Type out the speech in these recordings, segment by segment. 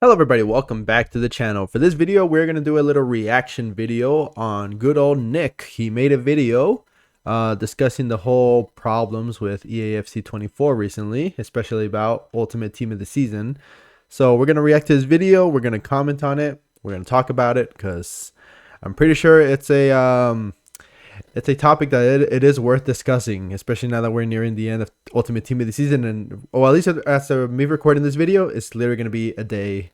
Hello everybody, welcome back to the channel. For this video, we're going to do a little reaction video on good old Nick. He made a video discussing the whole problems with EAFC 24 recently, especially about Ultimate Team of the Season. So we're going to react to his video, we're going to comment on it, we're going to talk about it, because I'm pretty sure it's a topic that it is worth discussing, especially now that we're nearing the end of Ultimate Team of the Season. And well, at least as of me recording this video, it's literally going to be a day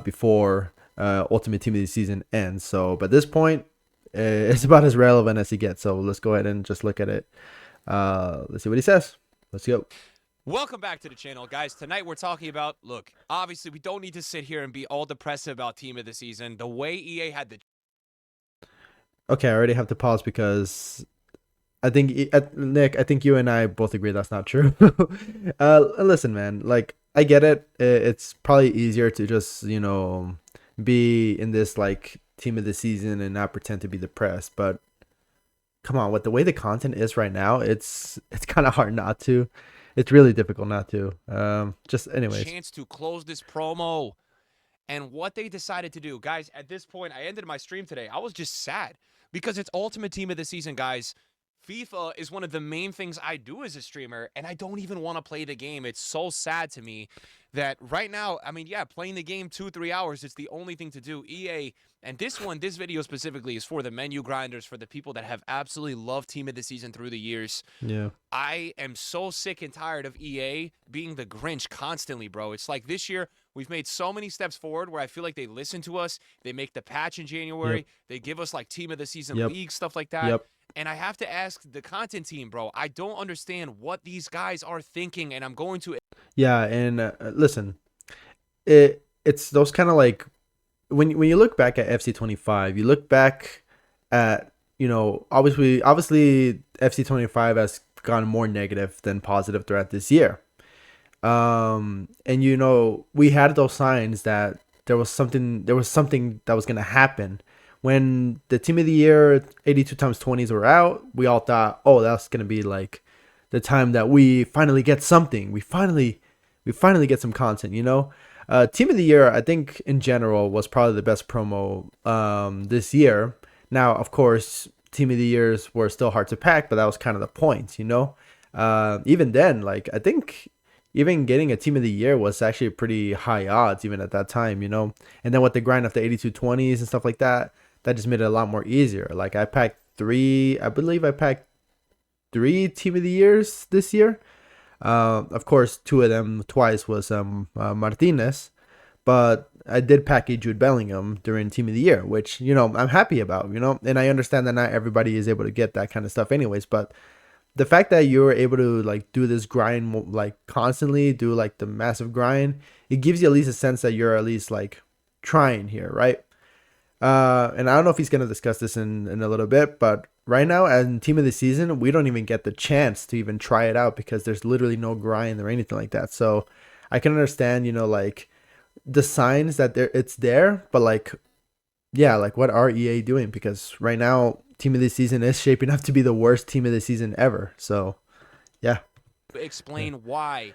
before Ultimate Team of the Season ends. So, but at this point, it's about as relevant as he gets. So let's go ahead and just look at it. Let's see what he says. Let's go. Welcome back to the channel, guys. Tonight we're talking about, look, obviously we don't need to sit here and be all depressive about Team of the Season. The way EA had the... Okay, I already have to pause because I think, Nick, I think you and I both agree that's not true. Listen, man, like, I get it. It's probably easier to just, be in this, like, Team of the Season and not pretend to be depressed. But come on, with the way the content is right now, it's kind of hard not to. It's really difficult not to. Just anyways. Chance to close this promo. And what they decided to do, guys, at this point, I ended my stream today. I was just sad because it's Ultimate Team of the Season, guys. FIFA is one of the main things I do as a streamer, and I don't even want to play the game. It's so sad to me that right now, I mean, yeah, playing the game 2-3 hours, it's the only thing to do. EA, and this video specifically is for the menu grinders, for the people that have absolutely loved Team of the Season through the years. Yeah. I am so sick and tired of EA being the Grinch constantly, bro. It's like this year, we've made so many steps forward where I feel like they listen to us. They make the patch in January. Yep. They give us like Team of the Season Yep. league, stuff like that. Yep. And I have to ask the content team, bro, I don't understand what these guys are thinking, and I'm going to... Yeah, and listen, it's those kind of like when you look back at FC25, you look back at obviously FC25 has gone more negative than positive throughout this year. And we had those signs that there was something that was gonna happen. When the Team of the Year 82 times 20s were out, we all thought, oh, that's gonna be like the time that we finally get something. We finally get some content. Team of the Year, I think in general was probably the best promo this year. Now, of course, Team of the Years were still hard to pack, but that was kind of the point. Even then, like, I think even getting a Team of the Year was actually pretty high odds even at that time. And then with the grind of the 82-20s and stuff like that, that just made it a lot more easier. Like, I believe I packed three Team of the Years this year. Of course, two of them twice was Martinez, but I did pack a Jude Bellingham during Team of the Year, which I'm happy about. And I understand that not everybody is able to get that kind of stuff, anyways. But the fact that you're able to like do this grind like constantly, do like the massive grind, it gives you at least a sense that you're at least like trying here, right? And I don't know if he's gonna discuss this in a little bit, but right now as Team of the Season, we don't even get the chance to even try it out because there's literally no grind or anything like that. So I can understand, like the signs that it's there, but like, yeah, like what are EA doing? Because right now Team of the Season is shaping up to be the worst Team of the Season ever. So yeah. explain why.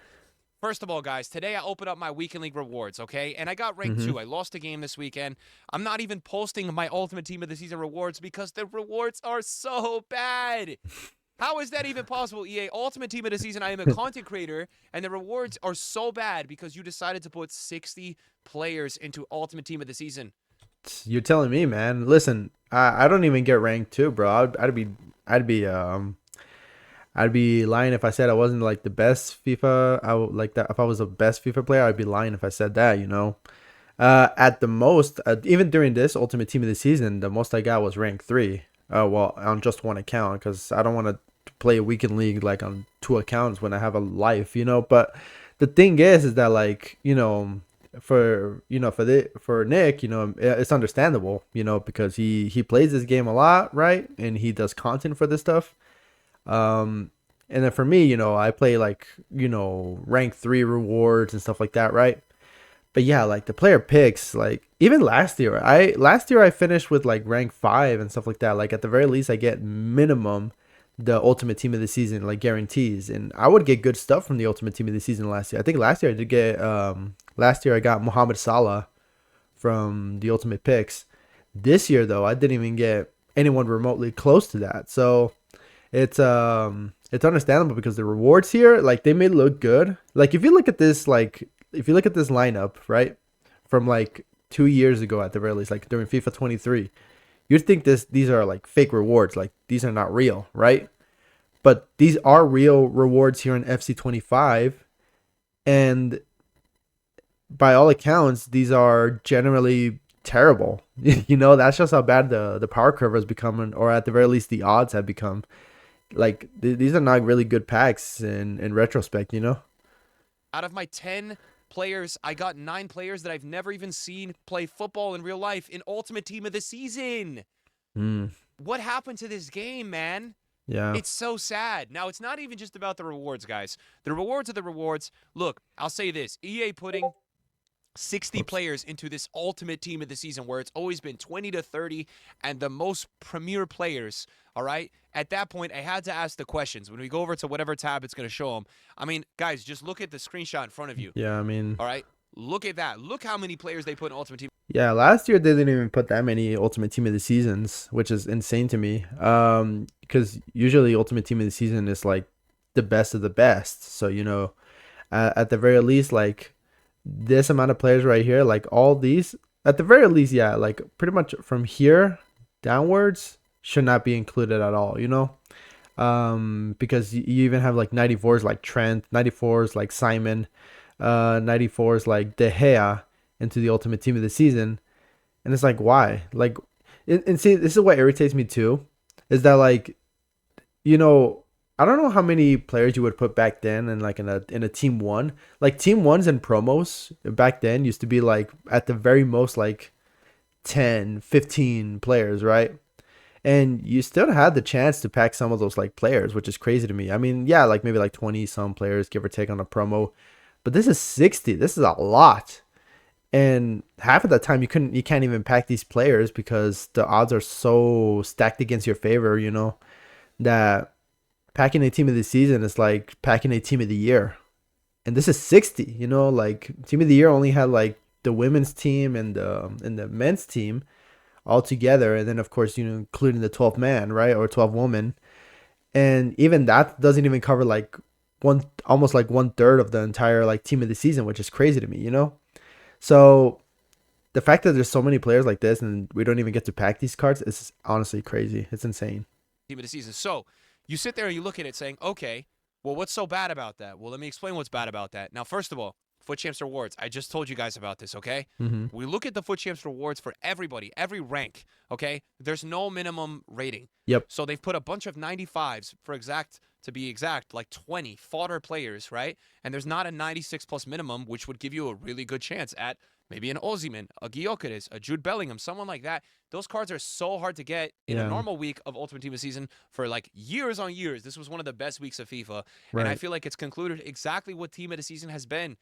First of all, guys, today I opened up my Weekend League rewards, okay? And I got ranked 2. I lost a game this weekend. I'm not even posting my Ultimate Team of the Season rewards because the rewards are so bad. How is that even possible, EA? Ultimate Team of the Season, I am a content creator, and the rewards are so bad because you decided to put 60 players into Ultimate Team of the Season. You're telling me, man. Listen, I don't even get ranked 2, bro. I'd be lying if I said I wasn't like the best FIFA. I would like that if I was the best FIFA player. I'd be lying if I said that. At the most, even during this Ultimate Team of the Season, the most I got was rank 3. Well, on just one account because I don't want to play a weekend league like on 2 accounts when I have a life. But the thing is that like for Nick, it's understandable. Because he plays this game a lot, right? And he does content for this stuff. And then for me, I play like, rank 3 rewards and stuff like that, right? But yeah, like the player picks, like even last year I finished with like rank 5 and stuff like that. Like at the very least I get minimum the ultimate team of the season like guarantees, and I would get good stuff from the ultimate team of the season last year. I think last year I did get last year I got Mohamed Salah from the ultimate picks. This year though, I didn't even get anyone remotely close to that. So it's understandable because the rewards here, like they may look good. Like if you look at this lineup, right? From like 2 years ago at the very least, like during FIFA 23, you'd think these are like fake rewards, like these are not real, right? But these are real rewards here in FC 25, and by all accounts, these are generally terrible. That's just how bad the power curve has become, or at the very least, the odds have become. Like these are not really good packs in retrospect. Out of my 10 players, I got 9 players that I've never even seen play football in real life in Ultimate Team of the Season. What happened to this game, man? Yeah. It's so sad. Now, it's not even just about the rewards, guys. The rewards are the rewards. Look, I'll say this. EA putting 60 players into this ultimate team of the season where it's always been 20 to 30 and the most premier players, all right? At that point, I had to ask the questions. When we go over to whatever tab it's going to show them, I mean, guys, just look at the screenshot in front of you. Yeah, I mean, all right? Look at that. Look how many players they put in Ultimate Team. Yeah, last year they didn't even put that many Ultimate Team of the Seasons, which is insane to me. Because usually Ultimate Team of the Season is like the best of the best. So, at the very least, like this amount of players right here, like all these, at the very least, yeah, like pretty much from here downwards should not be included at all. Because you even have like 94s like Trent, 94s like Simon, 94s like De Gea into the ultimate team of the season. And it's like, why? Like, and see, this is what irritates me too, is that like, I don't know how many players you would put back then and like in a team one. Like team ones and promos back then used to be like at the very most like 10, 15 players, right? And you still had the chance to pack some of those like players, which is crazy to me. I mean, yeah, like maybe like 20 some players, give or take, on a promo. But this is 60. This is a lot. And half of the time you can't even pack these players because the odds are so stacked against your favor, that packing a team of the season is like packing a team of the year. And this is 60, like team of the year only had like the women's team and the men's team all together, and then of course including the 12th man, right, or 12 woman, and even that doesn't even cover like almost like 1/3 of the entire like team of the season, which is crazy to me. So the fact that there's so many players like this and we don't even get to pack these cards is honestly crazy. It's insane. Team of the season. So you sit there and you look at it saying, okay, well, what's so bad about that? Well, let me explain what's bad about that. Now, first of all, Foot Champs rewards. I just told you guys about this, okay? We look at the Foot Champs rewards for everybody, every rank, okay? There's no minimum rating. Yep. So they've put a bunch of 95s to be exact, like 20 fodder players, right? And there's not a 96 plus minimum, which would give you a really good chance at maybe an Ozyman, a Gyökeres, a Jude Bellingham, someone like that. Those cards are so hard to get in a normal week of Ultimate Team of the Season for like years on years. This was one of the best weeks of FIFA. Right. And I feel like it's concluded exactly what Team of the Season has been.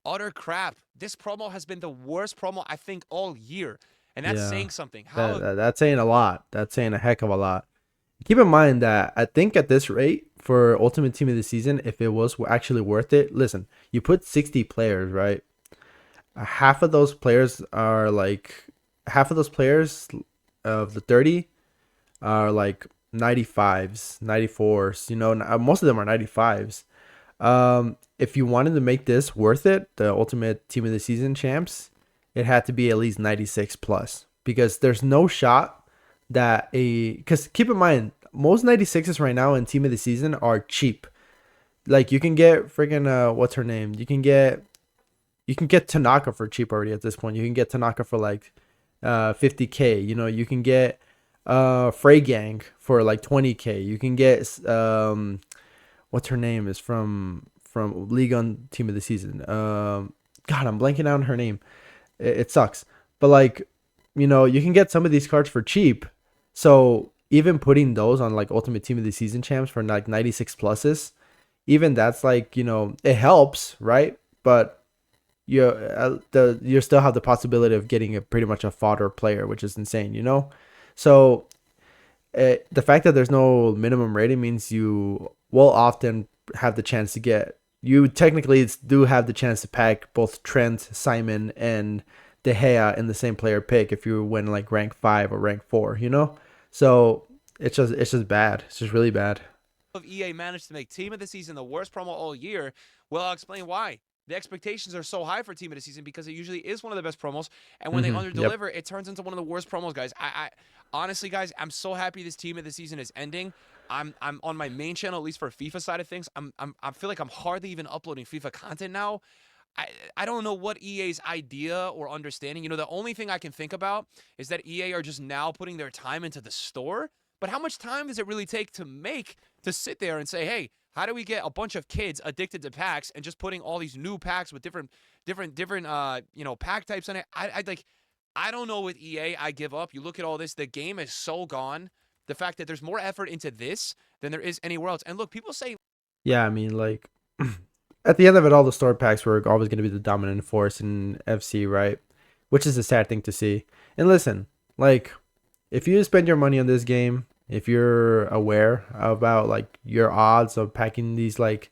Utter crap. This promo has been the worst promo, I think, all year. And that's saying something. That's saying a lot. That's saying a heck of a lot. Keep in mind that I think at this rate for Ultimate Team of the Season, if it was actually worth it, listen, you put 60 players, right? Half of those players of the 30 are like 95s, 94s, most of them are 95s. If you wanted to make this worth it, the Ultimate Team of the Season champs, it had to be at least 96 plus, because there's no shot that because keep in mind, most 96s right now in Team of the Season are cheap. Like you can get friggin' what's her name? You can get Tanaka for cheap already at this point. You can get Tanaka for like 50k. You can get Frey Gang for like 20k. You can get what's her name is from League on Team of the Season. God, I'm blanking out on her name. It sucks. But like, you can get some of these cards for cheap. So even putting those on like Ultimate Team of the Season champs for like 96 pluses, even that's like, it helps, right? But you still have the possibility of getting pretty much a fodder player, which is insane, So the fact that there's no minimum rating means you will often have the chance to get. You technically do have the chance to pack both Trent, Simon, and De Gea in the same player pick if you win like rank 5 or rank 4. So it's just bad. It's just really bad. Of EA managed to make Team of the Season the worst promo all year, well, I'll explain why. The expectations are so high for Team of the Season because it usually is one of the best promos, and when they Yep. underdeliver, it turns into one of the worst promos, guys. I honestly, guys, I'm so happy this Team of the Season is ending. I'm on my main channel, at least for FIFA side of things. I feel like I'm hardly even uploading FIFA content now. I don't know what EA's idea or understanding. The only thing I can think about is that EA are just now putting their time into the store. But how much time does it really take to sit there and say, hey, how do we get a bunch of kids addicted to packs and just putting all these new packs with different pack types in it? I don't know with EA. I give up. You look at all this, the game is so gone. The fact that there's more effort into this than there is anywhere else. And look, people say Yeah, I mean, like, at the end of it all, the store packs were always going to be the dominant force in FC, right? Which is a sad thing to see. And listen, like, if you spend your money on this game, if you're aware about like your odds of packing these like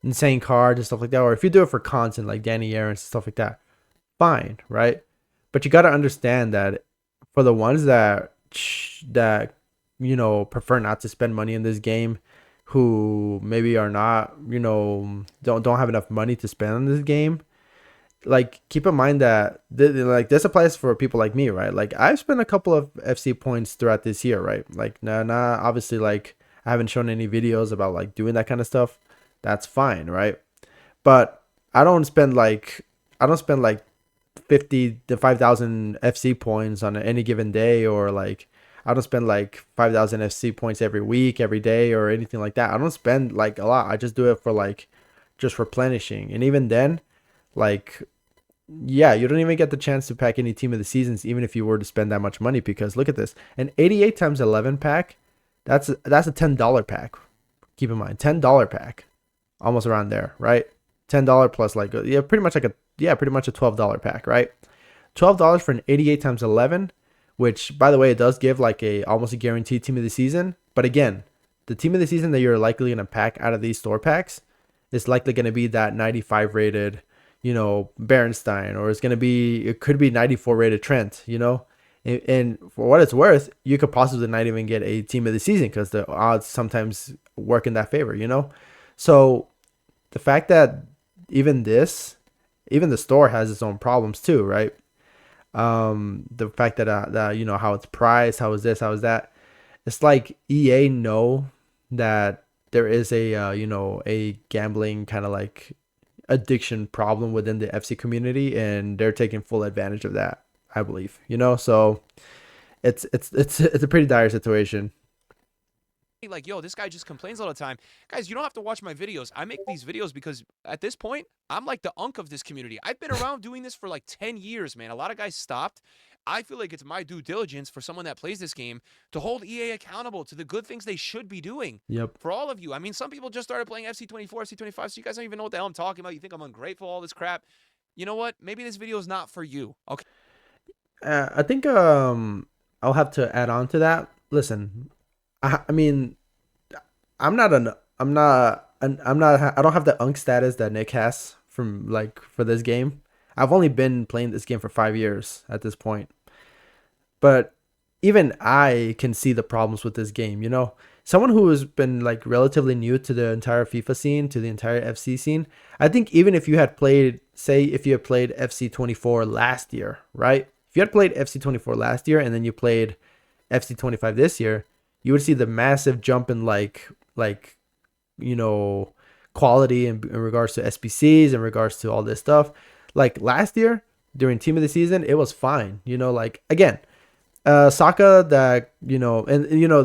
insane cards and stuff like that, or if you do it for content like Danny Aaron and stuff like that, fine, right? But you got to understand that for the ones that prefer not to spend money in this game, who maybe are not don't have enough money to spend on this game, like keep in mind that like this applies for people like me, right? Like I've spent a couple of FC points throughout this year, right? Like not obviously like I haven't shown any videos about like doing that kind of stuff. That's fine, right? But I don't spend like 50 to 5,000 FC points on any given day, or like I don't spend like 5,000 FC points every week, every day, or anything like that. I don't spend like a lot. I just do it for like just replenishing. And even then, like, yeah, you don't even get the chance to pack any team of the seasons, even if you were to spend that much money. Because look at this, an 88 times 11 pack, that's a $10 pack. Keep in mind, $10 pack, almost around there, right? $10 plus like pretty much a $12 pack, right? $12 for an 88 times 11, which by the way, it does give like a almost a guaranteed team of the season. But again, the team of the season that you're likely gonna pack out of these store packs is likely gonna be that 95 rated, Berenstein, or it could be 94 rated Trent, and for what it's worth, you could possibly not even get a team of the season because the odds sometimes work in that favor. So the fact that even this, even the store has its own problems too, right? The fact that how it's priced, how is this, how is that? It's like EA know that there is a gambling kind of like addiction problem within the FC community, and they're taking full advantage of that, I believe. So it's a pretty dire situation. like, yo, this guy just complains all the time. Guys, you don't have to watch my videos. I make these videos because at this point, I'm like the unk of this community. I've been around doing this for like 10 years, man. A lot of guys stopped. I feel like it's my due diligence for someone that plays this game to hold EA accountable to the good things they should be doing. Yep. For all of you. I mean, some people just started playing FC24, FC25, so you guys don't even know what the hell I'm talking about. You think I'm ungrateful, all this crap. You know what? Maybe this video is not for you. Okay. I think I'll have to add on to that. Listen, I mean, I'm not an I'm not an I'm not I don't have the unk status that Nick has from like for this game. I've only been playing this game for 5 years at this point, but even I can see the problems with this game. Someone who has been like relatively new to the entire FIFA scene, to the entire FC scene. I think even if you had played, say, if you had played FC24 last year, right? If you had played FC24 last year and then you played FC25 this year, you would see the massive jump in like you know quality in regards to SBCs, in regards to all this stuff. Like last year during team of the season, it was fine. Like again, Saka, that and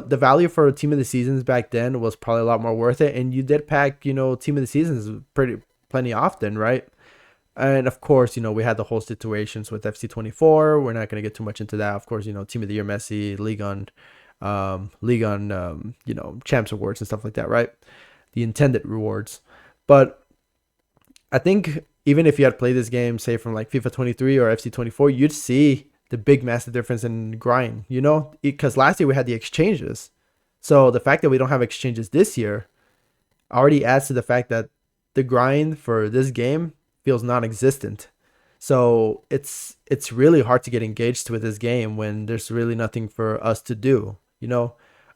the value for team of the seasons back then was probably a lot more worth it, and you did pack team of the seasons plenty often, right? And of course, we had the whole situations with FC24. We're not going to get too much into that. Of course, team of the year Messi, league on champs awards and stuff like that, right? The intended rewards. But I think even if you had played this game, say from like FIFA 23 or FC24, you'd see the big massive difference in grind, because last year we had the exchanges. So the fact that we don't have exchanges this year already adds to the fact that the grind for this game feels non-existent. So it's really hard to get engaged with this game when there's really nothing for us to do,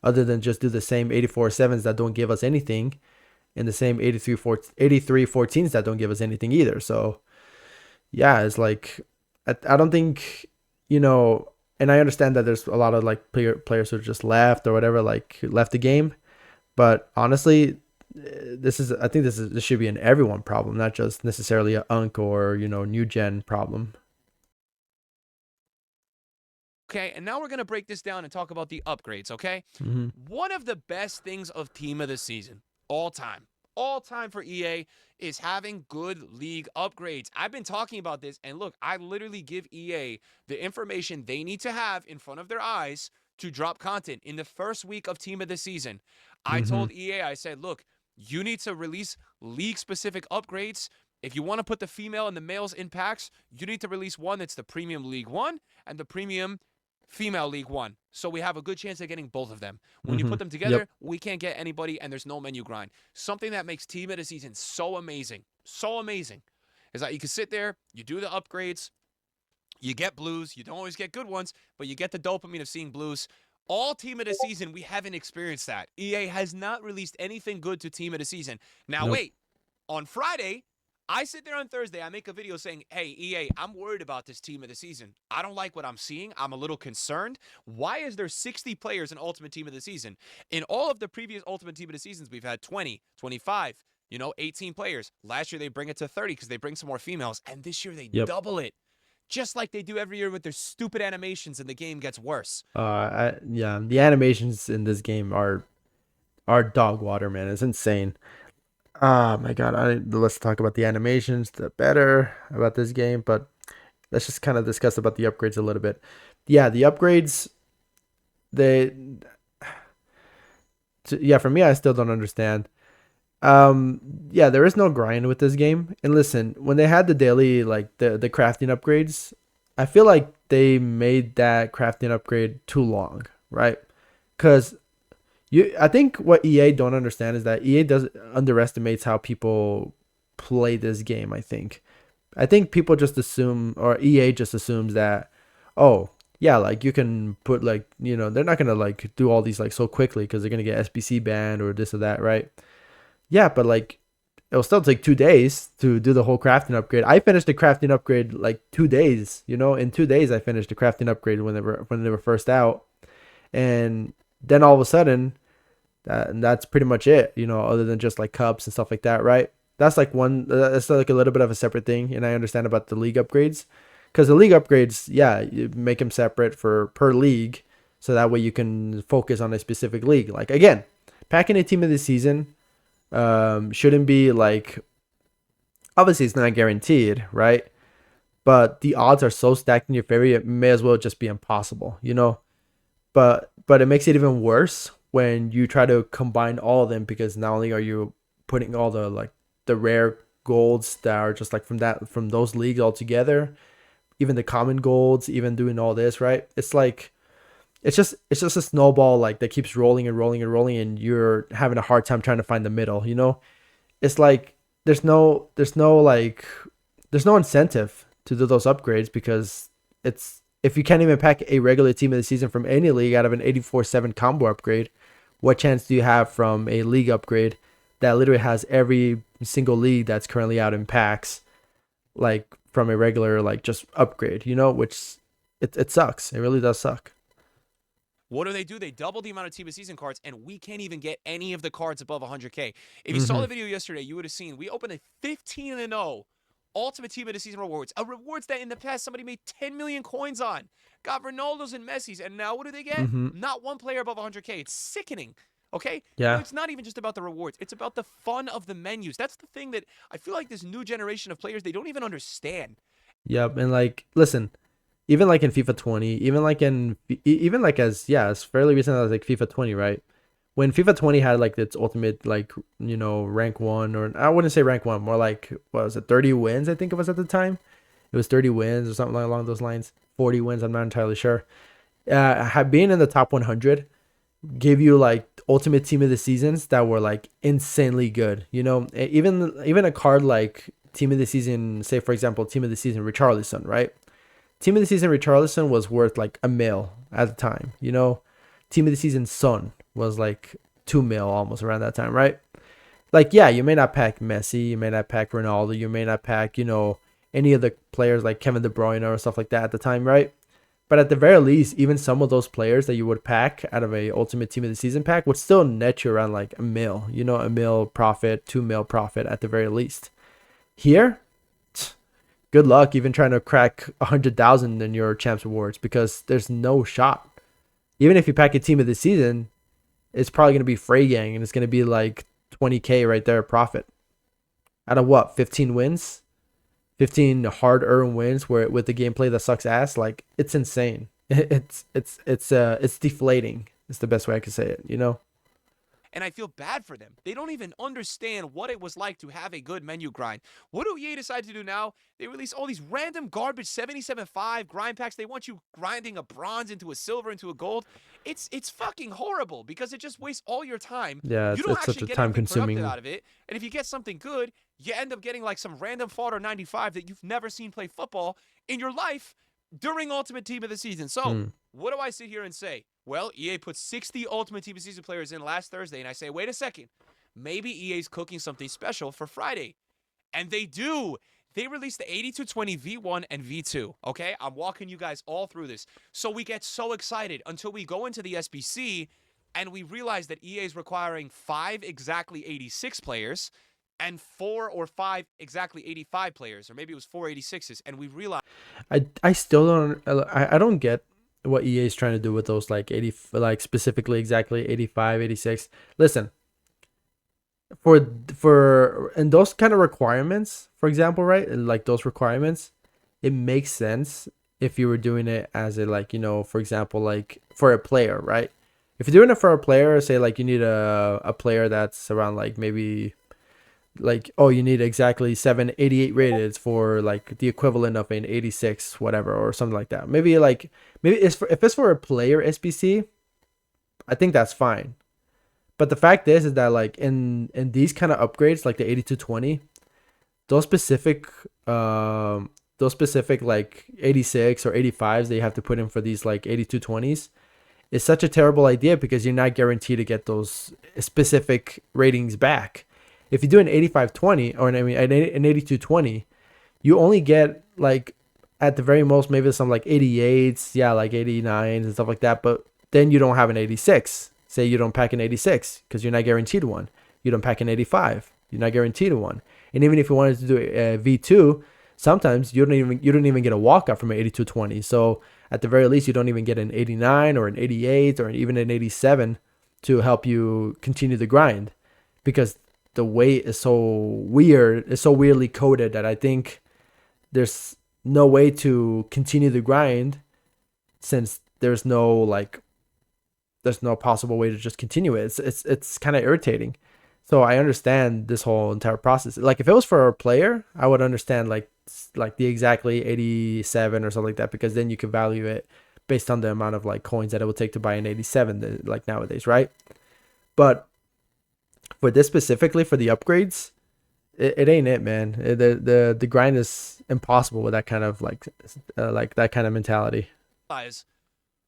other than just do the same 84 sevens that don't give us anything, and the same 83 14s that don't give us anything either. So yeah, it's like I don't think, and I understand that there's a lot of like players who just left or whatever, like left the game. But honestly, I think this should be an everyone problem, not just necessarily a Unk or new gen problem. Okay, and now we're going to break this down and talk about the upgrades, okay? Mm-hmm. One of the best things of Team of the Season, all time for EA, is having good league upgrades. I've been talking about this, and look, I literally give EA the information they need to have in front of their eyes to drop content. In the first week of Team of the Season, I Mm-hmm. told EA, I said, look, you need to release league-specific upgrades. If you want to put the female and the males in packs, you need to release one that's the Premium League 1 and the Premium Female League 1. So we have a good chance of getting both of them. When you Mm-hmm. put them together, Yep. we can't get anybody, and there's no menu grind. Something that makes Team of the Season so amazing, is that you can sit there, you do the upgrades, you get blues. You don't always get good ones, but you get the dopamine of seeing blues. All Team of the Season, we haven't experienced that. EA has not released anything good to Team of the Season. Now, Nope. wait. On Friday, I sit there on Thursday, I make a video saying, hey, EA, I'm worried about this Team of the Season. I don't like what I'm seeing. I'm a little concerned. Why is there 60 players in Ultimate Team of the Season? In all of the previous Ultimate Team of the Seasons, we've had 20, 25, 18 players. Last year, they bring it to 30 because they bring some more females. And this year, they Yep. double it. Just like they do every year with their stupid animations, and the game gets worse. Yeah, the animations in this game are dog water, man. It's insane. Oh my god, let's talk about the animations, the better about this game, but let's just kind of discuss about the upgrades a little bit. Yeah, the upgrades, they, yeah, for me, I still don't understand. Yeah, there is no grind with this game. And listen, when they had the daily, like the crafting upgrades, I feel like they made that crafting upgrade too long, right? Because I think what EA don't understand is that EA does underestimates how people play this game. I think people just assume, or EA just assumes that, oh yeah, like you can put like they're not gonna like do all these like so quickly because they're gonna get SBC banned or this or that, right? Yeah, but like it'll still take 2 days to do the whole crafting upgrade. I finished the crafting upgrade like 2 days. In 2 days I finished the crafting upgrade when they were first out, and then all of a sudden that's pretty much it. Other than just like cups and stuff like that, right? That's like that's like a little bit of a separate thing, and I understand about the league upgrades, because the league upgrades, yeah, you make them separate for per league, so that way you can focus on a specific league. Like again, packing a team of the season shouldn't be like, obviously it's not guaranteed, right? But the odds are so stacked in your favor, it may as well just be impossible. But it makes it even worse when you try to combine all of them, because not only are you putting all the like the rare golds that are just like from those leagues all together, even the common golds, even doing all this, right? It's like it's just a snowball like that keeps rolling and rolling and rolling, and you're having a hard time trying to find the middle. It's like there's no incentive to do those upgrades, because it's if you can't even pack a regular team of the season from any league out of an 84/7 combo upgrade, what chance do you have from a league upgrade that literally has every single league that's currently out in packs, like from a regular like just upgrade, which it sucks. It really does suck. What do? They double the amount of Team of Season cards, and we can't even get any of the cards above 100K. If you saw Mm-hmm. the video yesterday, you would have seen we opened a 15-0 Ultimate Team of the Season rewards. A rewards that in the past somebody made 10 million coins on. Got Ronaldo's and Messi's, and now what do they get? Mm-hmm. Not one player above 100K. It's sickening. Okay? Yeah. It's not even just about the rewards. It's about the fun of the menus. That's the thing that I feel like this new generation of players, they don't even understand. Yep. And like, listen, even like in FIFA 20, even like as fairly recent as like FIFA 20, right? When FIFA 20 had like its ultimate like rank 1, or I wouldn't say rank 1, more like what was it, 30 wins, I think it was at the time. It was 30 wins or something along those lines. 40 wins, I'm not entirely sure. Being in the top 100 give you like ultimate team of the seasons that were like insanely good. You know, even a card like team of the season, say for example, team of the season Richarlison, right? Team of the season Richarlison was worth like a mil at the time. You know, team of the season Son was like 2 mil almost around that time, right? Like, yeah, you may not pack Messi, you may not pack Ronaldo, you may not pack, any of the players like Kevin De Bruyne or stuff like that at the time, right? But at the very least, even some of those players that you would pack out of a ultimate team of the season pack would still net you around like a mil, a mil profit, 2 mil profit at the very least. Here, good luck even trying to crack 100,000 in your champs rewards because there's no shot. Even if you pack a team of the season, it's probably going to be Frey Gang and it's going to be like 20K right there profit. Out of what? 15 wins? 15 hard-earned wins where with the gameplay that sucks ass. Like, it's insane. It's deflating. It's the best way I could say it. And I feel bad for them. They don't even understand what it was like to have a good menu grind. What do EA decide to do now? They release all these random garbage 77.5 grind packs. They want you grinding a bronze into a silver into a gold. It's fucking horrible because it just wastes all your time. Yeah, You don't it's such actually a get anything time-consuming. productive out of it. And if you get something good, you end up getting like some random fodder 95 that you've never seen play football in your life during Ultimate Team of the Season. So, what do I sit here and say? Well, EA put 60 Ultimate Team of the Season players in last Thursday, and I say, wait a second. Maybe EA's cooking something special for Friday. And they do. They released the 8220 V1 and V2, okay? I'm walking you guys all through this. So we get so excited until we go into the SBC, and we realize that EA is requiring 5 exactly 86 players and 4 or 5 exactly 85 players, or maybe it was 4 86s, and we realize I still don't I don't get what EA is trying to do with those like 80 like specifically exactly 85, 86. Listen, for and those kind of requirements, for example, right? Like those requirements, it makes sense if you were doing it as a like, for example, like for a player, right? If you're doing it for a player, say like you need a player that's around like maybe like, oh, you need exactly 788 rated for like the equivalent of an 86 whatever or something like that. Maybe if it's for a player SBC, I think that's fine. But the fact is that like in these kind of upgrades like the 8220, those specific like 86 or 85s that you have to put in for these like 8220s is such a terrible idea because you're not guaranteed to get those specific ratings back. If you do an 8520 or an 8220, you only get like at the very most maybe some like 88s, yeah, like 89s and stuff like that. But then you don't have an 86. Say you don't pack an 86 because you're not guaranteed one. You don't pack an 85. You're not guaranteed one. And even if you wanted to do a V2, sometimes you don't even get a walkout from an 8220. So at the very least, you don't even get an 89 or an 88 or even an 87 to help you continue the grind because the weight is so weird. It's so weirdly coded that I think there's no way to continue the grind since there's no possible way to just continue it. It's kind of irritating. So I understand this whole entire process. Like if it was for a player, I would understand like the exactly 87 or something like that because then you could value it based on the amount of like coins that it would take to buy an 87 like nowadays, right? But for this specifically for the upgrades, it ain't it, man. The grind is impossible with that kind of like that kind of mentality.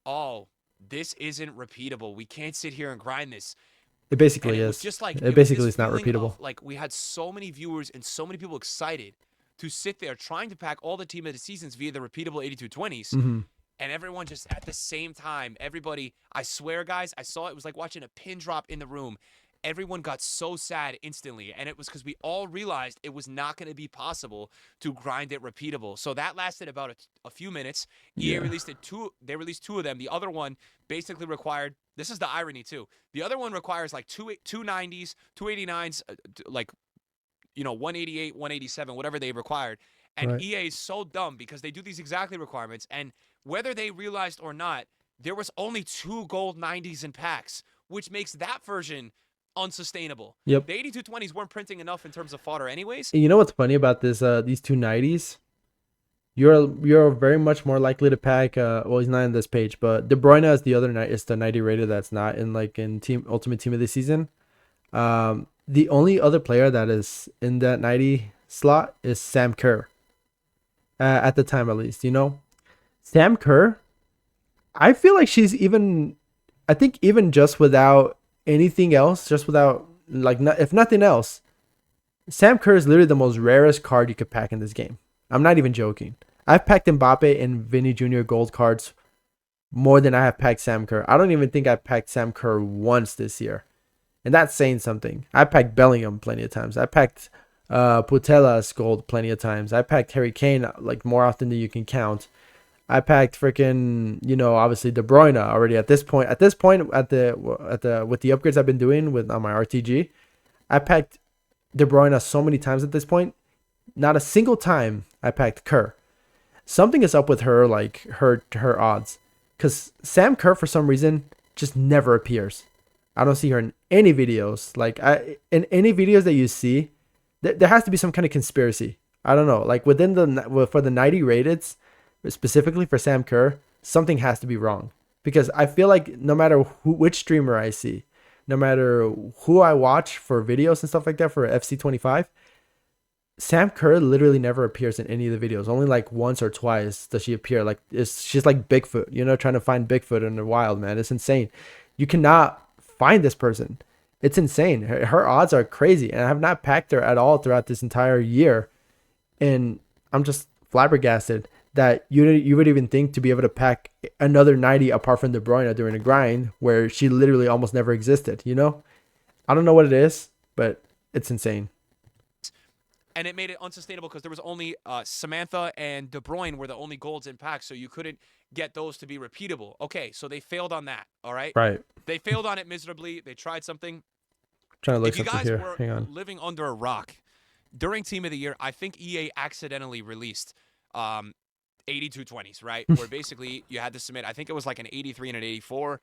Oh, this isn't repeatable. We can't sit here and grind this. It basically and it is. Was just like it basically is not repeatable. Like we had so many viewers and so many people excited to sit there trying to pack all the team of the seasons via the repeatable 8220s. Mm-hmm. And everyone just at the same time, everybody, I swear, guys, I saw it was like watching a pin drop in the room. Everyone got so sad instantly, and it was because we all realized it was not going to be possible to grind it repeatable. So that lasted about a few minutes. EA released it they released 2 of them. The other one basically required, this is the irony too, the other one requires like 290s, 289s, like, 188, 187, whatever they required. And Right. EA is so dumb because they do these exactly requirements, and whether they realized or not, there was only 2 gold 90s in packs, which makes that version unsustainable. Yep. The 8220s weren't printing enough in terms of fodder anyways. And you know what's funny about this? These 290s. You're very much more likely to pack. Well, he's not in this page, but De Bruyne is the other night. Is the 90 rated that's not in like in team ultimate team of the season. The only other player that is in that 90 slot is Sam Kerr. At the time, at least, Sam Kerr. I feel like she's even. I think even just without anything else, just without like if nothing else, Sam Kerr is literally the most rarest card you could pack in this game. I'm not even joking. I've packed Mbappe and Vinny Jr. gold cards more than I have packed Sam Kerr. I don't even think I packed Sam Kerr once this year. And that's saying something. I packed Bellingham plenty of times. I packed Putellas gold plenty of times. I packed Harry Kane like more often than you can count. I packed freaking, obviously De Bruyne already at this point. At this point, at the with the upgrades I've been doing with on my RTG, I packed De Bruyne so many times at this point. Not a single time I packed Kerr. Something is up with her, like her odds, because Sam Kerr for some reason just never appears. I don't see her in any videos. Like in any videos that you see, there has to be some kind of conspiracy. I don't know. Like within for the 90 rateds, specifically for Sam Kerr, something has to be wrong, because I feel like no matter which streamer I see, no matter who I watch for videos and stuff like that for FC25, Sam Kerr literally never appears in any of the videos. Only like once or twice does she appear. Like she's like Bigfoot, trying to find Bigfoot in the wild, man. It's insane. You cannot find this person. It's insane. Her odds are crazy, and I have not packed her at all throughout this entire year. And I'm just flabbergasted that you would even think to be able to pack another 90 apart from De Bruyne during a grind where she literally almost never existed. I don't know what it is, but it's insane. And it made it unsustainable because there was only Samantha and De Bruyne were the only golds in packs, so you couldn't get those to be repeatable. Okay, so they failed on that, all right? Right. They failed on it miserably. They tried something. Trying to look If you something guys here. were Hang on. living under a rock, during Team of the Year, I think EA accidentally released 8220s, right? Where basically you had to submit, I think it was like an 83 and an 84,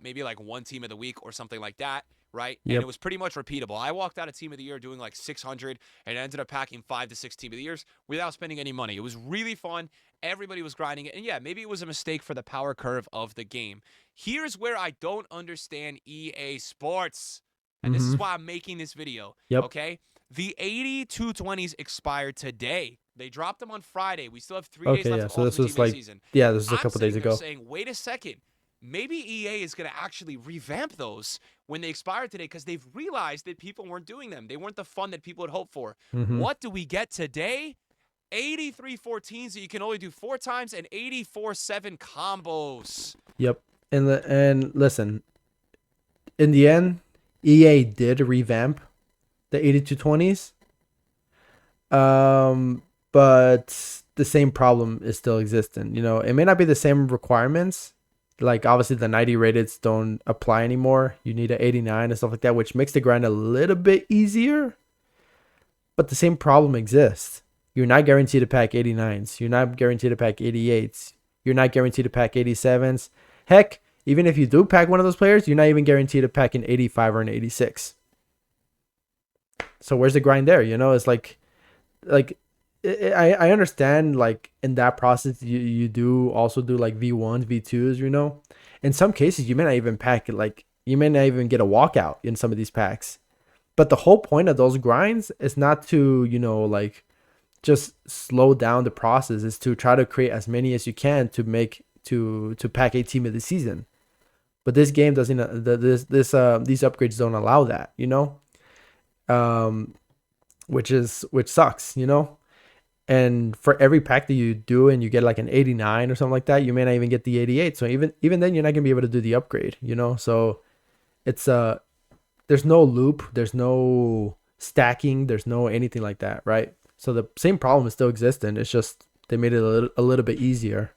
maybe like one Team of the Week or something like that, right? And Yep. it was pretty much repeatable. I walked out of Team of the Year doing like 600 and ended up packing 5 to 6 Team of the Years without spending any money. It was really fun. Everybody was grinding it. And yeah, maybe it was a mistake for the power curve of the game. Here's where I don't understand EA Sports. And this is Mm-hmm. why I'm making this video, Yep. okay? The 8220s expired today. They dropped them on Friday. We still have 3 days Okay, left yeah. of So this Ultimate Team was of the like, season. yeah, this was a I'm couple days sitting there ago. saying, wait a second. Maybe EA is going to actually revamp those when they expire today because they've realized that people weren't doing them. They weren't the fun that people had hoped for. Mm-hmm. What do we get today? 83 14s that you can only do 4 times and 84-7 combos. Yep. And listen, in the end, EA did revamp the 8220s. But the same problem is still existing. It may not be the same requirements. Like obviously the 90 rateds don't apply anymore. You need an 89 and stuff like that, which makes the grind a little bit easier. But the same problem exists. You're not guaranteed to pack 89s. You're not guaranteed to pack 88s. You're not guaranteed to pack 87s. Heck, even if you do pack one of those players, you're not even guaranteed to pack an 85 or an 86. So where's the grind there? It's like I understand like in that process you do also do like V1s, V2s. In some cases you may not even pack it, like you may not even get a walkout in some of these packs. But the whole point of those grinds is not to, like just slow down the process, is to try to create as many as you can to make to pack a team of the season. But this game doesn't these upgrades don't allow that, which sucks. And for every pack that you do and you get like an 89 or something like that, you may not even get the 88. So even then you're not gonna be able to do the upgrade, So it's there's no loop, there's no stacking, there's no anything like that, right? So the same problem is still existing. It's just they made it a little bit easier.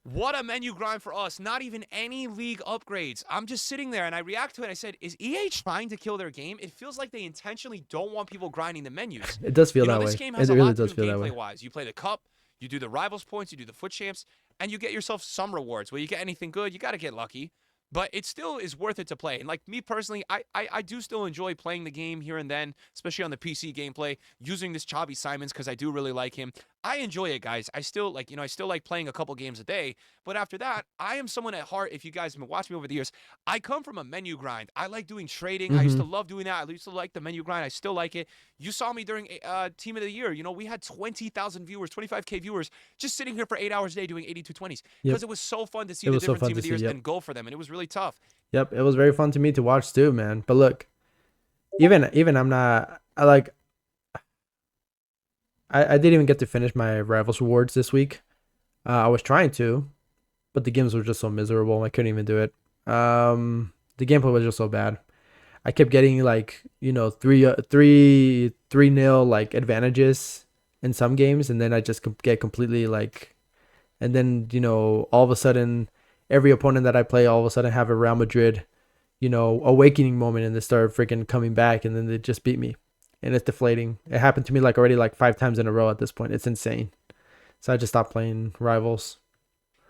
What a menu grind for us. Not even any league upgrades. I'm just sitting there and I react to it. I said, is EA trying to kill their game? It feels like they intentionally don't want people grinding the menus. It does feel that This way. game has It a really lot to does do feel that way. gameplay-wise. You play the cup, you do the rivals points, you do the foot champs, and you get yourself some rewards. Where you get anything good, you got to get lucky. But it still is worth it to play. And like me personally, I do still enjoy playing the game here and then, especially on the PC gameplay, using this Chavi Simons because I do really like him. I enjoy it, guys. I still like, I still like playing a couple games a day. But after that, I am someone at heart. If you guys have been watching me over the years, I come from a menu grind. I like doing trading. I used Mm-hmm. to love doing that. I used to like the menu grind. I still like it. You saw me during Team of the Year. We had 20,000 viewers, 25K viewers, just sitting here for 8 hours a day doing 8220s Yep. because it was so fun to see It the was so different fun Team to of the see. Years Yep. and go for them. And it was really tough. Yep. It was very fun to me to watch too, man. But look, even I'm not. I didn't even get to finish my Rivals rewards this week. I was trying to, but the games were just so miserable. I couldn't even do it. The gameplay was just so bad. I kept getting like three nil like advantages in some games, and then I just get completely like, and then all of a sudden, every opponent that I play all of a sudden have a Real Madrid, awakening moment, and they start freaking coming back, and then they just beat me, and it's deflating. It happened to me like already like 5 times in a row at this point. It's insane. So I just stopped playing Rivals.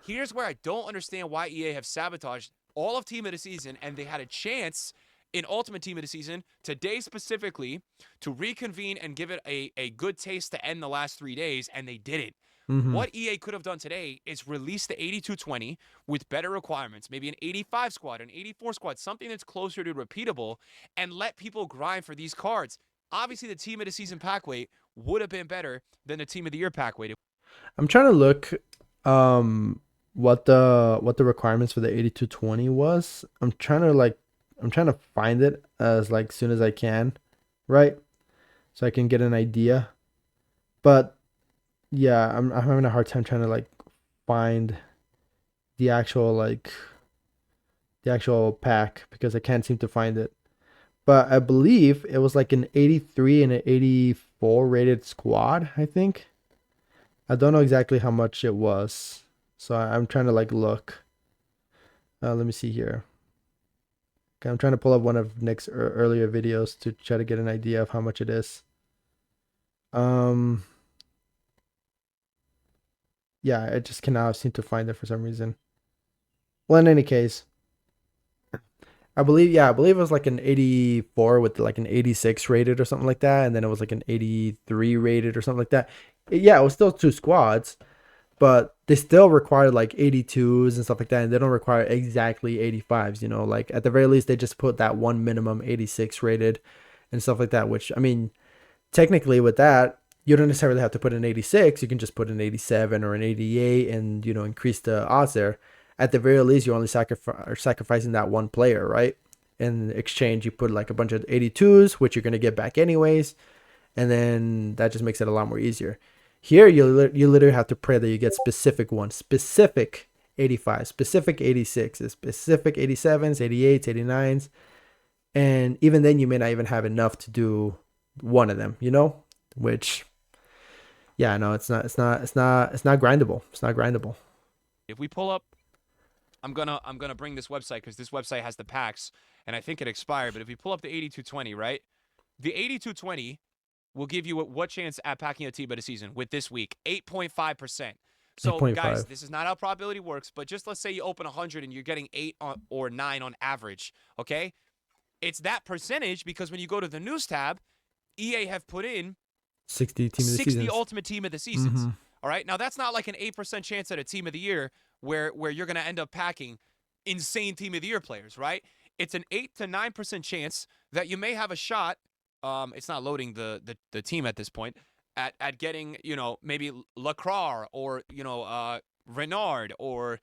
Here's where I don't understand why EA have sabotaged all of Team of the Season, and they had a chance in Ultimate Team of the Season today specifically to reconvene and give it a good taste to end the last 3 days, and they didn't. Mm-hmm. What EA could have done today is release the 8220 with better requirements, maybe an 85 squad, an 84 squad, something that's closer to repeatable, and let people grind for these cards. Obviously, the Team of the Season pack weight would have been better than the Team of the Year pack weight. I'm trying to look what the requirements for the 8220 was. I'm trying to find it as like soon as I can, right? So I can get an idea. But yeah, I'm having a hard time trying to like find the actual like the actual pack because I can't seem to find it. But I believe it was like an 83 and an 84 rated squad, I think. I don't know exactly how much it was. So I'm trying to like look. Let me see here. Okay, I'm trying to pull up one of Nick's earlier videos to try to get an idea of how much it is. Um, yeah, I just cannot seem to find it for some reason. Well, in any case, I believe it was like an 84 with like an 86 rated or something like that, and then it was like an 83 rated or something like that. Yeah, it was still two squads, but they still require like 82s and stuff like that, and they don't require exactly 85s. Like at the very least, they just put that one minimum 86 rated and stuff like that. Which I mean, technically, with that, you don't necessarily have to put an 86. You can just put an 87 or an 88, and increase the odds there. At the very least, you're only sacrificing that one player, right? In exchange, you put like a bunch of 82s, which you're gonna get back anyways, and then that just makes it a lot more easier. Here, you literally have to pray that you get specific ones, specific 85, specific 86s, specific 87s, 88s, 89s, and even then, you may not even have enough to do one of them. Which, yeah, no, it's not grindable. It's not grindable. If we pull up, I'm gonna bring this website because this website has the packs, and I think it expired. But if we pull up the 8220, right, the 8220 will give you what chance at packing a team of the season with this week? 8.5%. So, guys, 8.5. this is not how probability works, but just let's say you open 100 and you're getting 8 or 9 on average, okay? It's that percentage because when you go to the news tab, EA have put in 60 team of the 60 seasons. ultimate team of the seasons. Mm-hmm. All right? Now, that's not like an 8% chance at a team of the year where you're going to end up packing insane team of the year players, right? It's an 8 to 9% chance that you may have a shot. It's not loading the team at this point at getting maybe Lacroix or Renard or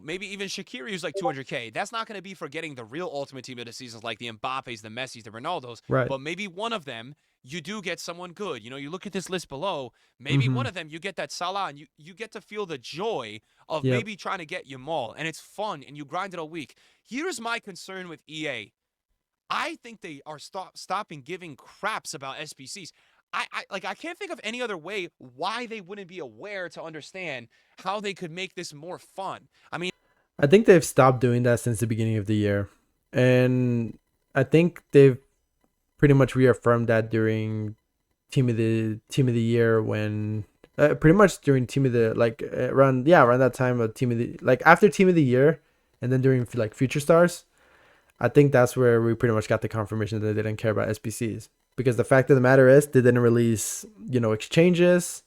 maybe even Shaqiri who's like 200K. That's not going to be for getting the real ultimate team of the seasons like the Mbappes, the Messis, the Ronaldos. Right. But maybe one of them you do get someone good. You look at this list below. Maybe Mm-hmm. one of them you get that Salah, and you get to feel the joy of Yep. maybe trying to get Yamal, and it's fun, and you grind it all week. Here's my concern with EA. I think they are stopping giving craps about SBCs. I can't think of any other way why they wouldn't be aware to understand how they could make this more fun. I mean, I think they've stopped doing that since the beginning of the year, and I think they've pretty much reaffirmed that during team of the year when pretty much during team of the like around that time of team of the like after team of the year, and then during like future stars. I think that's where we pretty much got the confirmation that they didn't care about SBCs, because the fact of the matter is they didn't release exchanges.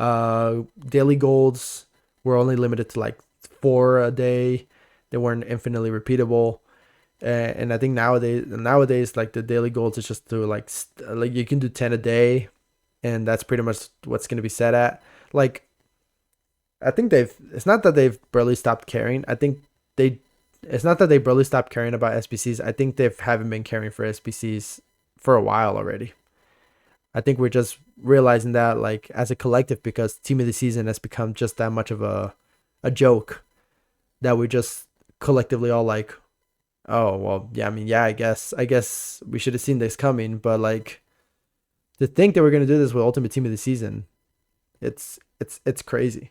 Daily golds were only limited to like 4 a day. They weren't infinitely repeatable. And I think nowadays like the daily golds is just to like you can do 10 a day, and that's pretty much what's going to be set at. Like I think it's not that they've barely stopped caring. I think they it's not that they barely stopped caring about SBCs. I think they haven't been caring for SBCs for a while already. I think we're just realizing that like as a collective, because team of the season has become just that much of a joke, that we just collectively all like, oh well, yeah, I mean, yeah, I guess we should have seen this coming, but like to think that we're gonna do this with ultimate team of the season, it's crazy.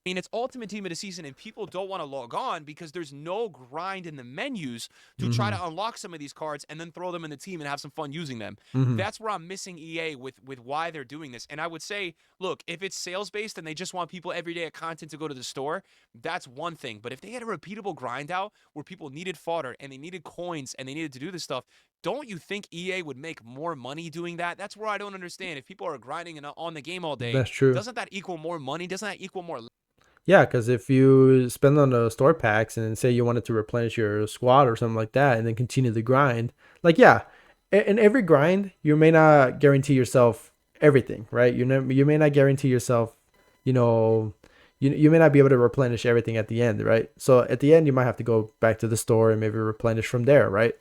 mean, it's Ultimate Team of the Season, and people don't want to log on because there's no grind in the menus to try Mm-hmm. to unlock some of these cards and then throw them in the team and have some fun using them. Mm-hmm. That's where I'm missing EA with why they're doing this. And I would say, look, if it's sales based and they just want people every day at content to go to the store, that's one thing. But if they had a repeatable grind out where people needed fodder and they needed coins and they needed to do this stuff, don't you think EA would make more money doing that? That's where I don't understand. If people are grinding and on the game all day, That's true. doesn't that equal more money? Doesn't that equal more? Yeah, because if you spend on the store packs and say you wanted to replenish your squad or something like that, and then continue the grind, like yeah, in every grind you may not guarantee yourself everything, right? You may not guarantee yourself, you know, you may not be able to replenish everything at the end, right? So at the end you might have to go back to the store and maybe replenish from there, right?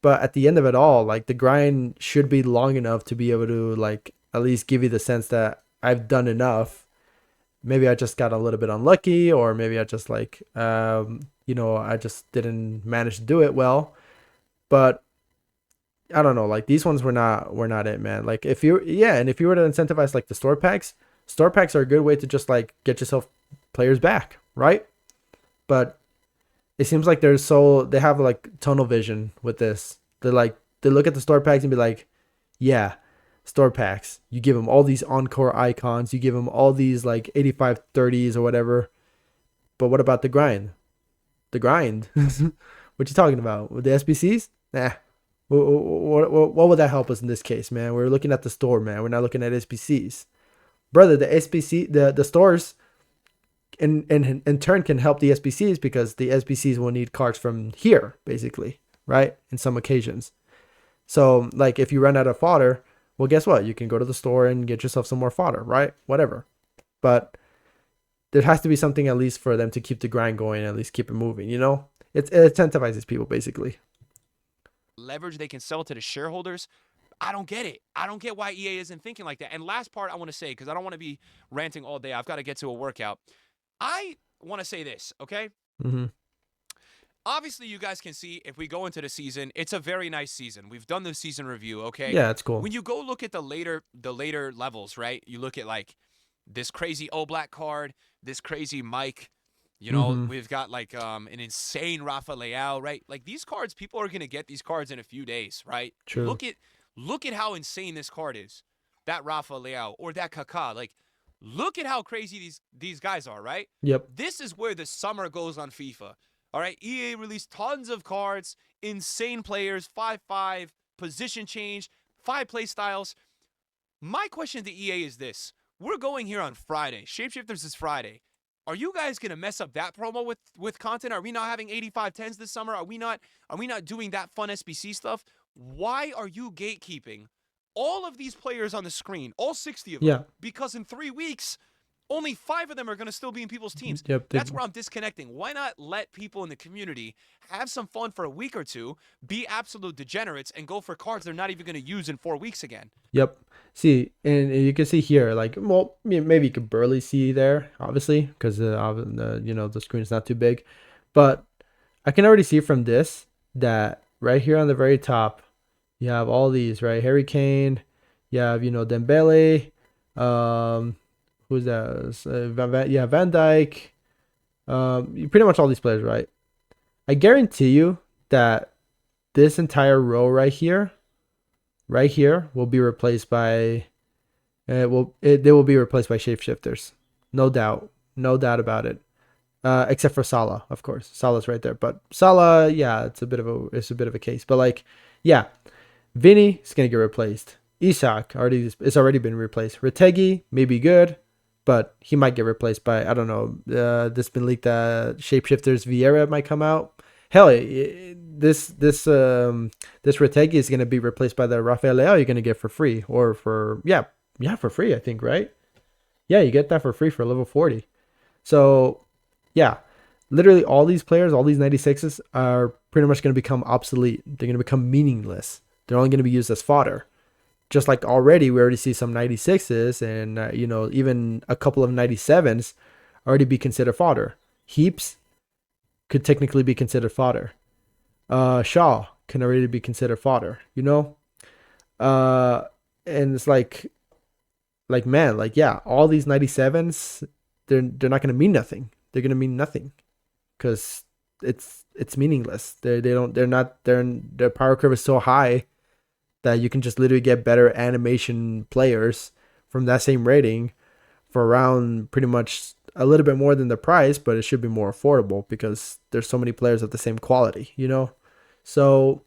But at the end of it all, like the grind should be long enough to be able to like at least give you the sense that I've done enough. Maybe I just got a little bit unlucky, or maybe I just like I just didn't manage to do it well. But I don't know, like these ones were not it, man. Like if you yeah, and if you were to incentivize like the store packs are a good way to just like get yourself players back, right? But it seems like they have like tunnel vision with this. They look at the store packs and be like, yeah, store packs. You give them all these encore icons. You give them all these like 85 30s or whatever. But what about the grind? The grind? What you talking about? With the SBCs? Nah. What would that help us in this case, man? We're looking at the store, man. We're not looking at SBCs. Brother, the SBC, the stores in turn can help the SBCs, because the SBCs will need cards from here, basically, right? In some occasions. So, like, if you run out of fodder, well, guess what? You can go to the store and get yourself some more fodder, right? Whatever. But there has to be something at least for them to keep the grind going, at least keep it moving, you know? It incentivizes people, basically. Leverage they can sell to the shareholders. I don't get it. I don't get why EA isn't thinking like that. And last part I want to say, because I don't want to be ranting all day. I've got to get to a workout. I want to say this, okay? Mm-hmm. Obviously, you guys can see if we go into the season, it's a very nice season. We've done the season review, okay? Yeah, it's cool. When you go look at the later levels, right? You look at like this crazy O Black card, this crazy Mike. You know, Mm-hmm. we've got like an insane Rafa Leao, right? Like these cards, people are gonna get these cards in a few days, right? True. Look at how insane this card is. That Rafa Leao or that Kaká. Like, look at how crazy these guys are, right? Yep. This is where the summer goes on FIFA. All right, EA released tons of cards, insane players, 5-5, position change, 5 play styles. My question to EA is this. We're going here on Friday. Shapeshifters is Friday. Are you guys gonna mess up that promo with content? Are we not having 85-10s this summer? Are we not doing that fun SBC stuff? Why are you gatekeeping all of these players on the screen, all 60 of them? Yeah. Because in 3 weeks, only 5 of them are going to still be in people's teams. Yep. That's where I'm disconnecting. Why not let people in the community have some fun for a week or two, be absolute degenerates, and go for cards they're not even going to use in 4 weeks again? Yep. See, and you can see here, like, well, maybe you could barely see there, obviously, because the screen is not too big, but I can already see from this that right here on the very top, you have all these, right? Harry Kane, you have Dembele, who's that? Van Dijk, pretty much all these players, right? I guarantee you that this entire row right here will be replaced by they will be replaced by shapeshifters, no doubt about it. Except for Salah, of course. Salah's right there, but Salah, yeah, it's a bit of a case. But like, yeah, Vinny is gonna get replaced. Isak it's already been replaced. Retegi may be good, but he might get replaced by, I don't know. This been leaked that Shapeshifters Vieira might come out. Hell, this Retegi is gonna be replaced by the Rafael Leao you're gonna get for free, or for for free, I think, right? Yeah, you get that for free for level 40. So yeah, literally all these players, all these 96s are pretty much gonna become obsolete. They're gonna become meaningless. They're only gonna be used as fodder. Just like already, we already see some 96s and even a couple of 97s already be considered fodder. Heaps could technically be considered fodder. Shaw can already be considered fodder. Uh, and it's like man, like yeah, all these 97s, they're not gonna mean nothing. They're gonna mean nothing because it's meaningless. Their power curve is so high that you can just literally get better animation players from that same rating for around pretty much a little bit more than the price, but it should be more affordable because there's so many players of the same quality. So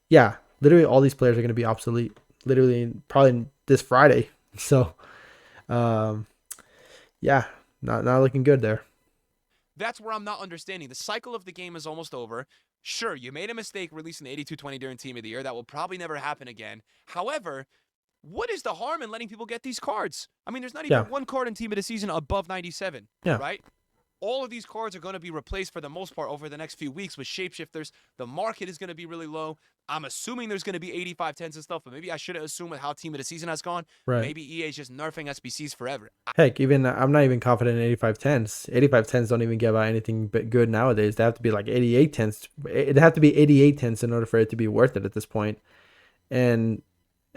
yeah, literally all these players are going to be obsolete literally probably this Friday. So um yeah, not looking good there. That's where I'm not understanding. The cycle of the game is almost over. Sure, you made a mistake releasing the 8220 during Team of the Year. That will probably never happen again. However, what is the harm in letting people get these cards? I mean, there's not Yeah. even one card in Team of the Season above 97, Yeah. right? All of these cards are going to be replaced for the most part over the next few weeks with shapeshifters. The market is going to be really low. I'm assuming there's going to be 85 10s and stuff, but maybe I shouldn't assume with how Team of the Season has gone. Right. Maybe EA is just nerfing SBCs forever. Heck, even I'm not even confident in 8510s. 8510s don't even give out anything but good nowadays. They have to be like 8810s. It have to be 8810s in order for it to be worth it at this point. And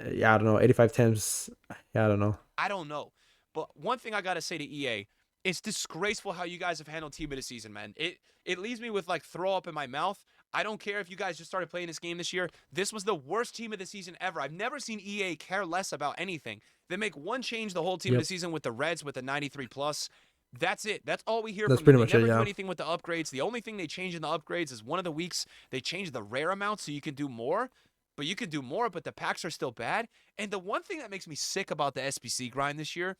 yeah, I don't know. 8510s. Yeah, I don't know. I don't know. But one thing I got to say to EA, it's disgraceful how you guys have handled Team of the Season, man. It leaves me with like throw up in my mouth. I don't care if you guys just started playing this game this year. This was the worst Team of the Season ever. I've never seen EA care less about anything. They make one change the whole Team of the Season with the Reds with the 93 plus. That's it. That's all we hear That's from them. pretty They much never it, do yeah. anything with the upgrades. The only thing they change in the upgrades is one of the weeks they change the rare amount so you can do more. But you could do more, but the packs are still bad. And the one thing that makes me sick about the SBC grind this year,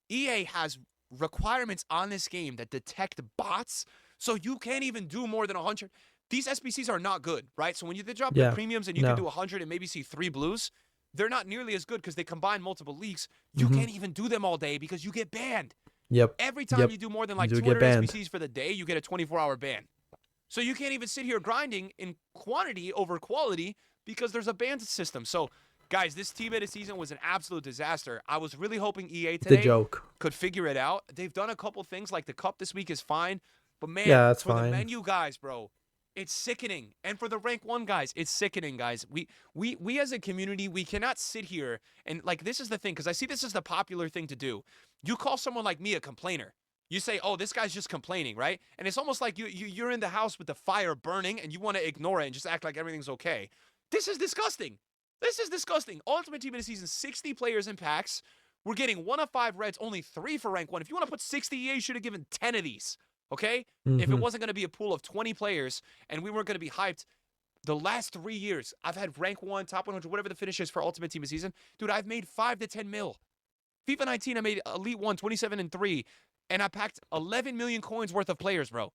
EA has requirements on this game that detect bots, so you can't even do more than 100. These SBCs are not good, right? So when they drop the Yeah. premiums and you can No. do 100 and maybe see 3 blues, they're not nearly as good because they combine multiple leagues. You Mm-hmm. can't even do them all day because you get banned. Yep. Every time Yep. you do more than You like do get 200 banned. SBCs for the day, you get a 24-hour ban. So you can't even sit here grinding in quantity over quality because there's a ban system. So, guys, this Team of the Season was an absolute disaster. I was really hoping EA The today joke. could figure it out. They've done a couple things, like the cup this week is fine. But, man, Yeah, that's for the fine. menu guys, bro, it's sickening. And for the rank 1 guys, it's sickening, guys. We as a community, we cannot sit here and, like, this is the thing, because I see this as the popular thing to do. You call someone like me a complainer. You say, oh, this guy's just complaining, right? And it's almost like you're in the house with the fire burning and you want to ignore it and just act like everything's okay. This is disgusting. This is disgusting. Ultimate Team of the Season, 60 players in packs. We're getting 1 of 5 reds, only 3 for rank 1. If you want to put 60 EA, you should have given 10 of these, okay? Mm-hmm. If it wasn't going to be a pool of 20 players and we weren't going to be hyped, the last 3 years, I've had rank 1, top 100, whatever the finish is for Ultimate Team of the Season. Dude, I've made 5 to 10 mil. FIFA 19, I made Elite 1, 27 and 3. And I packed 11 million coins worth of players, bro.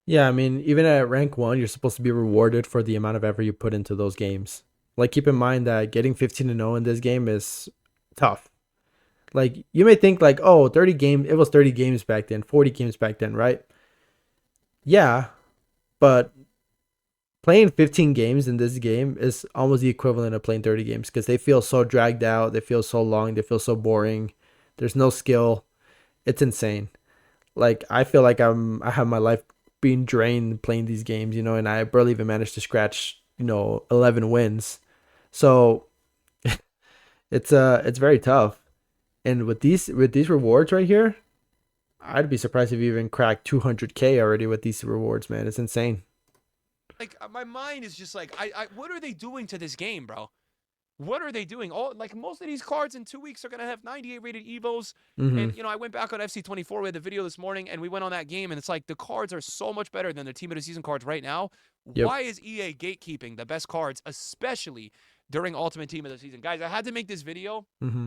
Yeah, I mean, even at rank 1, you're supposed to be rewarded for the amount of effort you put into those games. Like, keep in mind that getting 15-0 in this game is tough. Like, you may think like, oh, 30 games, it was 30 games back then, 40 games back then, right? Yeah, but playing 15 games in this game is almost the equivalent of playing 30 games because they feel so dragged out, they feel so long, they feel so boring. There's no skill. It's insane. Like, I feel like I have my life being drained playing these games, and I barely even managed to scratch, 11 wins. So it's very tough. And with these rewards right here, I'd be surprised if you even cracked 200K already with these rewards, man. It's insane. Like, my mind is just like, what are they doing to this game, bro? What are they doing? Most of these cards in 2 weeks are going to have 98 rated Evos. Mm-hmm. And, I went back on FC24. We had the video this morning, and we went on that game, and it's like the cards are so much better than the Team of the Season cards right now. Yep. Why is EA gatekeeping the best cards, especially during Ultimate Team of the Season? Guys, I had to make this video Mm-hmm.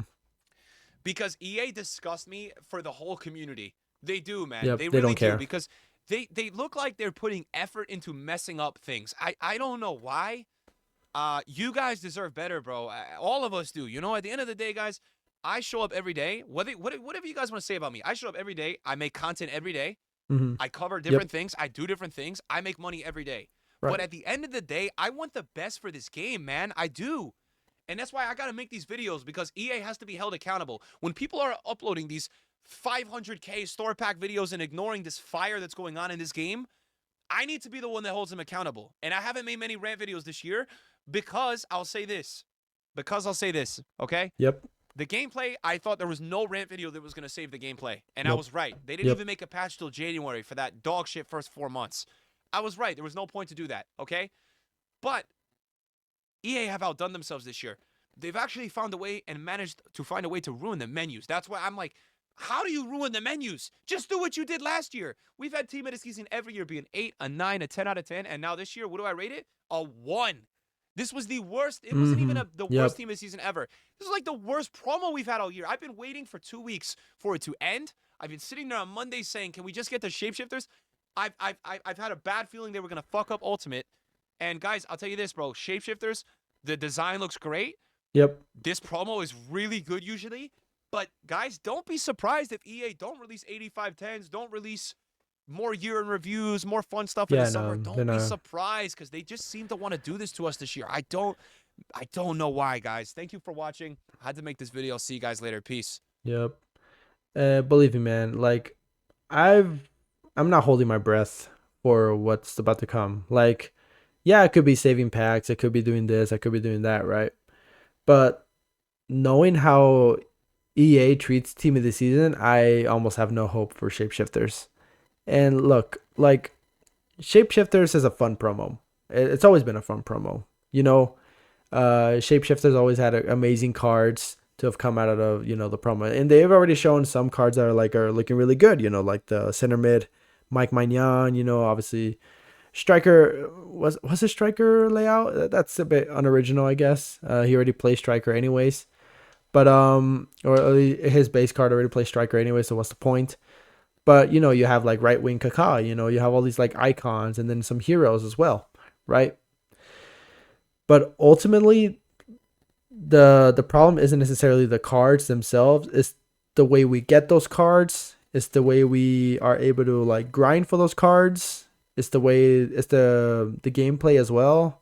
because EA disgust me for the whole community. They do, man. Yep, They they really don't do care. because they look like they're putting effort into messing up things. I don't know why. You guys deserve better, bro. All of us do. You know, at the end of the day, guys, I show up every day. Whatever you guys want to say about me, I show up every day. I make content every day. Hmm. I cover Yep. different things. I do different things. I make money every day. But Right. at the end of the day, I want the best for this game, man. I do. And that's why I got to make these videos because EA has to be held accountable. When people are uploading these 500K store pack videos and ignoring this fire that's going on in this game, I need to be the one that holds them accountable. And I haven't made many rant videos this year because I'll say this. Okay? Yep. The gameplay, I thought there was no rant video that was going to save the gameplay. And I Nope. was right. They didn't Yep. even make a patch till January for that dog shit first 4 months. I was right. There was no point to do that, okay? But EA have outdone themselves this year. They've actually found a way and managed to find a way to ruin the menus. That's why I'm like, how do you ruin the menus? Just do what you did last year. We've had Team of the Season every year be an 8, a 9, a 10 out of 10. And now this year, what do I rate it? A 1. This was the worst. It wasn't even Hmm. the worst Yep. Team of the Season ever. This is like the worst promo we've had all year. I've been waiting for 2 weeks for it to end. I've been sitting there on Monday saying, can we just get the shapeshifters? I've had a bad feeling they were going to fuck up Ultimate. And guys, I'll tell you this, bro. Shapeshifters, the design looks great. Yep. This promo is really good usually. But guys, don't be surprised if EA don't release 8510s, don't release more year in reviews, more fun stuff in the Yeah. summer. No. Don't Then. be surprised because they just seem to want to do this to us this year. I don't know why, guys. Thank you for watching. I had to make this video. See you guys later. Peace. Yep. Believe me, man. Like, I'm not holding my breath for what's about to come. Like, yeah, I could be saving packs. I could be doing this. I could be doing that. Right. But knowing how EA treats Team of the Season, I almost have no hope for Shapeshifters. And look, like, Shapeshifters is a fun promo. It's always been a fun promo. You know, Shapeshifters always had amazing cards to have come out of the promo, and they've already shown some cards that are looking really good. You know, like the center mid, Mike Magnan. You know, obviously, striker was a striker layout. That's a bit unoriginal, I guess. He already plays striker anyways, but or his base card already plays striker anyway. So what's the point? But you have like right wing Kaká. You have all these like icons and then some heroes as well, right? But ultimately, the problem isn't necessarily the cards themselves. It's the way we get those cards. It's the way we are able to like grind for those cards. It's the gameplay as well.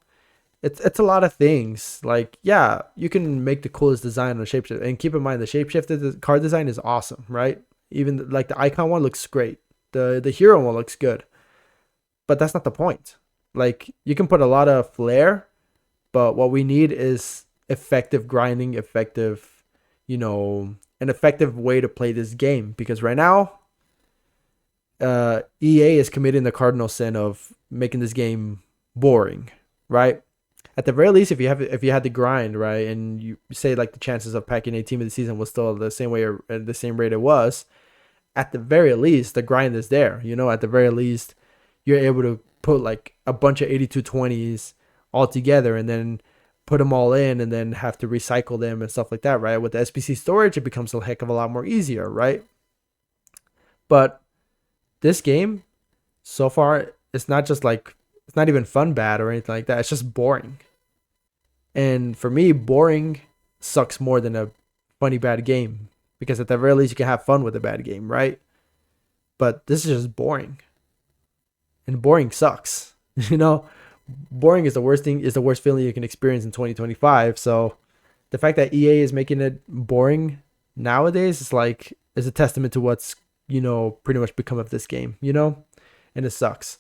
It's a lot of things. Like, yeah, you can make the coolest design on a shapeshifter, and keep in mind the shapeshifter card design is awesome, right? Even like the icon one looks great. The hero one looks good, but that's not the point. Like, you can put a lot of flair, but what we need is effective grinding, an effective way to play this game. Because right now, EA is committing the cardinal sin of making this game boring, right? At the very least, if you had to grind, right, and you say like the chances of packing a Team of the Season was still the same way or at the same rate it was, at the very least the grind is there. At the very least, you're able to put like a bunch of 8220s all together and then put them all in and then have to recycle them and stuff like that, right? With the SBC storage, it becomes a heck of a lot more easier, right? But this game, so far, it's not even fun bad or anything like that. It's just boring. And for me, boring sucks more than a funny bad game, because at the very least you can have fun with a bad game, right? But this is just boring. And boring sucks. Boring is the worst feeling you can experience in 2025. So the fact that EA is making it boring nowadays is a testament to what's pretty much become of this game, and it sucks.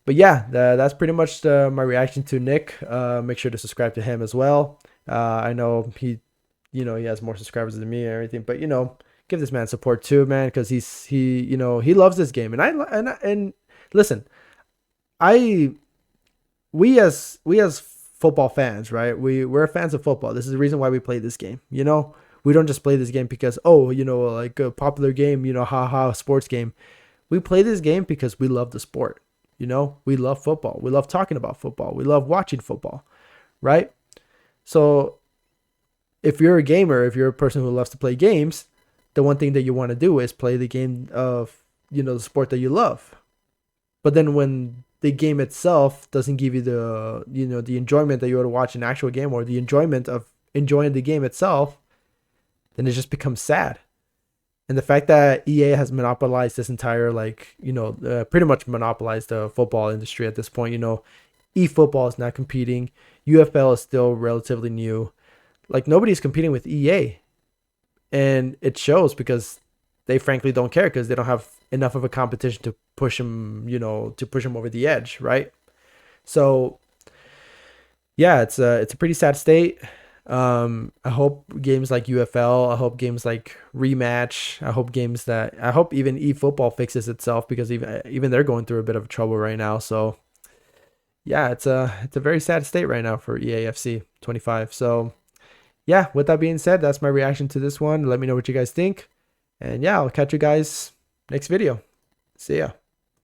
But yeah, that's pretty much my reaction to Nick. Make sure to subscribe to him as well. I know he has more subscribers than me and everything, but give this man support too, man, because he loves this game. And listen, we as football fans, right? We're fans of football. This is the reason why we play this game. We don't just play this game because like a popular game, haha, sports game. We play this game because we love the sport. We love football. We love talking about football. We love watching football, right? So if you're a gamer, if you're a person who loves to play games, the one thing that you want to do is play the game of, the sport that you love. But then when the game itself doesn't give you the, the enjoyment that you would watch an actual game, or the enjoyment of enjoying the game itself, then it just becomes sad. And the fact that EA has monopolized this entire, like, pretty much monopolized the football industry at this point. eFootball is not competing. UFL is still relatively new. Like, nobody's competing with EA. And it shows because they frankly don't care, because they don't have enough of a competition to push them, over the edge, right? So, yeah, it's a pretty sad state. I hope games like UFL, I hope games like Rematch, I hope even eFootball fixes itself, because even they're going through a bit of trouble right now. So yeah, it's a very sad state right now for EAFC 25. So yeah, with that being said, that's my reaction to this one. Let me know what you guys think. And yeah, I'll catch you guys next video. See ya.